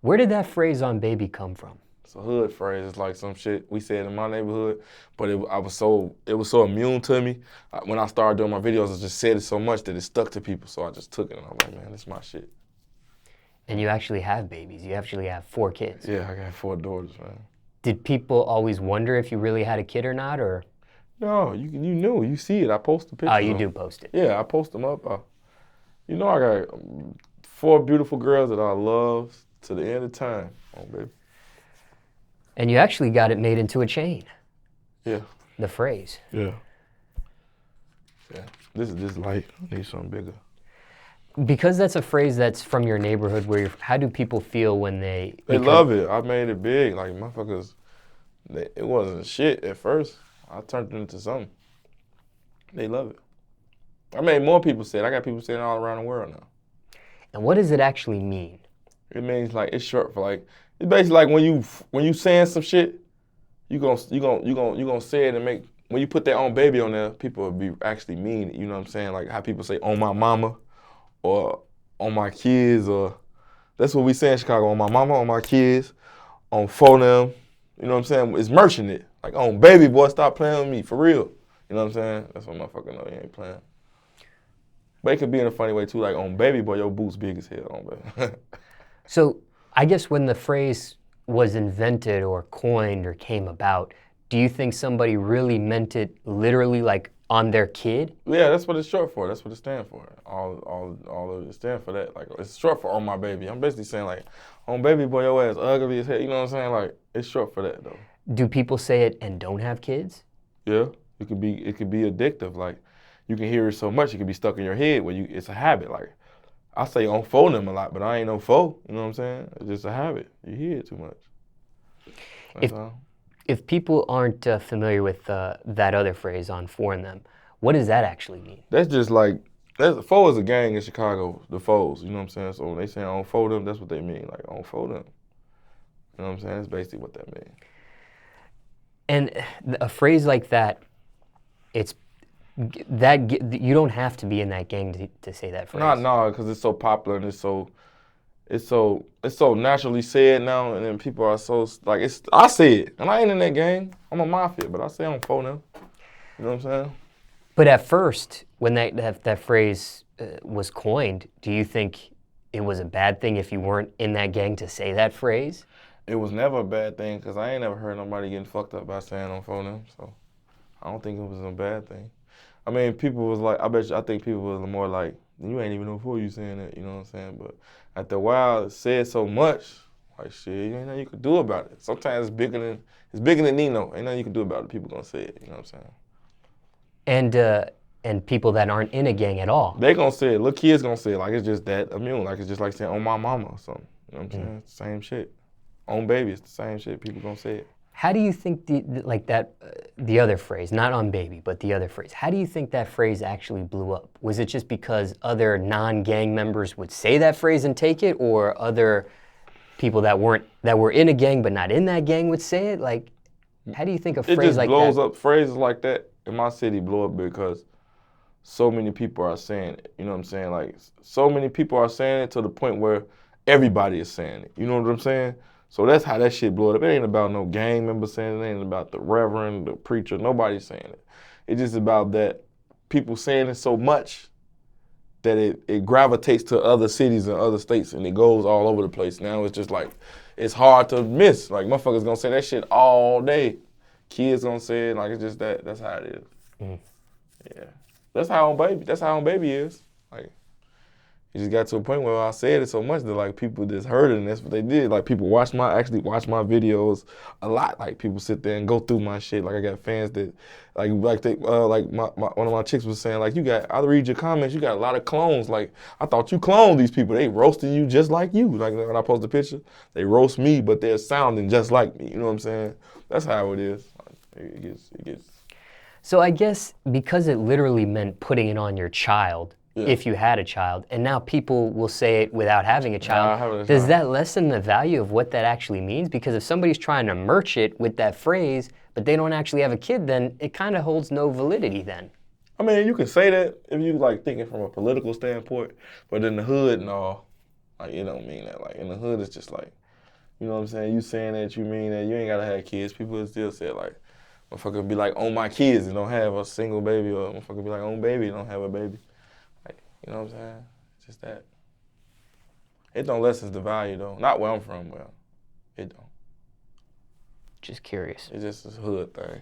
Where did that phrase "on baby" come from? It's a hood phrase. It's like some shit we said in my neighborhood, but it was so immune to me. When I started doing my videos, I just said it so much that it stuck to people. So I just took it and I'm like, man, this is my shit. And you actually have babies. You actually have 4 kids. Yeah, I got 4 daughters, man. Did people always wonder if you really had a kid or not, or? No, you knew. You see it. I post the pictures. Oh, you do post it. Yeah, I post them up. I got 4 beautiful girls that I love to the end of time. Oh, baby. And you actually got it made into a chain. Yeah. The phrase. Yeah. Yeah. This is light. I need something bigger. Because that's a phrase that's from your neighborhood, how do people feel when they... They love it. I made it big. Like, motherfuckers, it wasn't shit at first. I turned it into something. They love it. I made more people say it. I got people saying it all around the world now. And what does it actually mean? It means like, it's short for like, it's basically like when you saying some shit, you gonna say it and make, when you put that "on baby" on there, people will be actually mean it. You know what I'm saying? Like how people say "on my mama" or "on my kids," or that's what we say in Chicago, "on my mama," "on my kids," "on for them." You know what I'm saying? It's merching it. Like, "on baby, boy, stop playing with me, for real." You know what I'm saying? That's what motherfucker know you ain't playing. But it could be in a funny way too, like, "on baby, boy, your boots big as hell, on baby." So I guess when the phrase was invented or coined or came about, do you think somebody really meant it literally, like on their kid? Yeah, that's what it's short for. That's what it stands for. All of it stands for that. Like, it's short for "on my baby." I'm basically saying like, "on baby, boy, your ass ugly as hell." You know what I'm saying? Like, it's short for that though. Do people say it and don't have kids? Yeah, it could be addictive. Like, you can hear it so much, it could be stuck in your head where it's a habit. Like, I say "on for them" a lot, but I ain't no foe. You know what I'm saying? It's just a habit. You hear it too much. That's all. If people aren't familiar with that other phrase, "on for them," what does that actually mean? That's just like, foe is a gang in Chicago, the foes. You know what I'm saying? So when they say "on for them," that's what they mean. Like, on for them. You know what I'm saying? That's basically what that means. And a phrase like that, you don't have to be in that gang to say that phrase. No, because it's so popular and it's so naturally said now, and then people are so like, I say it, and I ain't in that gang. I'm a mafia, but I say "on for them." You know what I'm saying? But at first, when that phrase was coined, do you think it was a bad thing if you weren't in that gang to say that phrase? It was never a bad thing, because I ain't never heard nobody getting fucked up by saying "on for them," so I don't think it was a bad thing. I mean, people was like, I think people was more like, you ain't even know before you saying that, you know what I'm saying? But after a while, it said so much, like, shit, you ain't nothing you could do about it. Sometimes it's bigger than Nino. Ain't nothing you can do about it. People gonna say it, you know what I'm saying? And people that aren't in a gang at all. They gonna say it. Little kids gonna say it. Like, it's just that immune. Like, it's just like saying "on my mama" or something. You know what I'm saying? It's the same shit. "On baby," it's the same shit. People gonna say it. How do you think the other phrase, not "on baby," but the other phrase, how do you think that phrase actually blew up? Was it just because other non-gang members would say that phrase and take it, or other people that were in a gang but not in that gang would say it? Like, how do you think a phrase like that? It just blows up. Phrases like that in my city blow up because so many people are saying it. You know what I'm saying? Like, so many people are saying it to the point where everybody is saying it. You know what I'm saying? So that's how that shit blew up. It ain't about no gang member saying it. It ain't about the reverend, the preacher. Nobody's saying it. It's just about that people saying it so much that it gravitates to other cities and other states, and it goes all over the place. Now it's just like, it's hard to miss. Like, motherfuckers gonna say that shit all day. Kids gonna say it. Like, it's just that's how it is. Mm. Yeah. That's how "on baby" is. Like, it just got to a point where I said it so much that, like, people just heard it, and that's what they did. Like, people actually watch my videos a lot. Like, people sit there and go through my shit. Like, I got fans that, one of my chicks was saying, like, I read your comments, you got a lot of clones. Like, I thought you cloned these people. They roasting you just like you. Like, when I post a picture, they roast me, but they're sounding just like me. You know what I'm saying? That's how it is. It gets. So I guess because it literally meant putting it on your child, Yeah. if you had a child, and now people will say it without having a child, Does that lessen the value of what that actually means? Because if somebody's trying to merch it with that phrase, but they don't actually have a kid, then it kind of holds no validity then. I mean, you can say that if you, like, thinking from a political standpoint, but in the hood and all, like, it don't mean that. Like, in the hood, it's just like, You know what I'm saying? You saying that, you mean that. You ain't gotta have kids. People will still say like, motherfucker be like, on my kids and don't have a single baby, or motherfucker be like, on baby and don't have a baby. Like, you know what I'm saying? It's just that. It don't lessen the value though. Not where I'm from, well, it don't. Just curious. It's just a hood thing.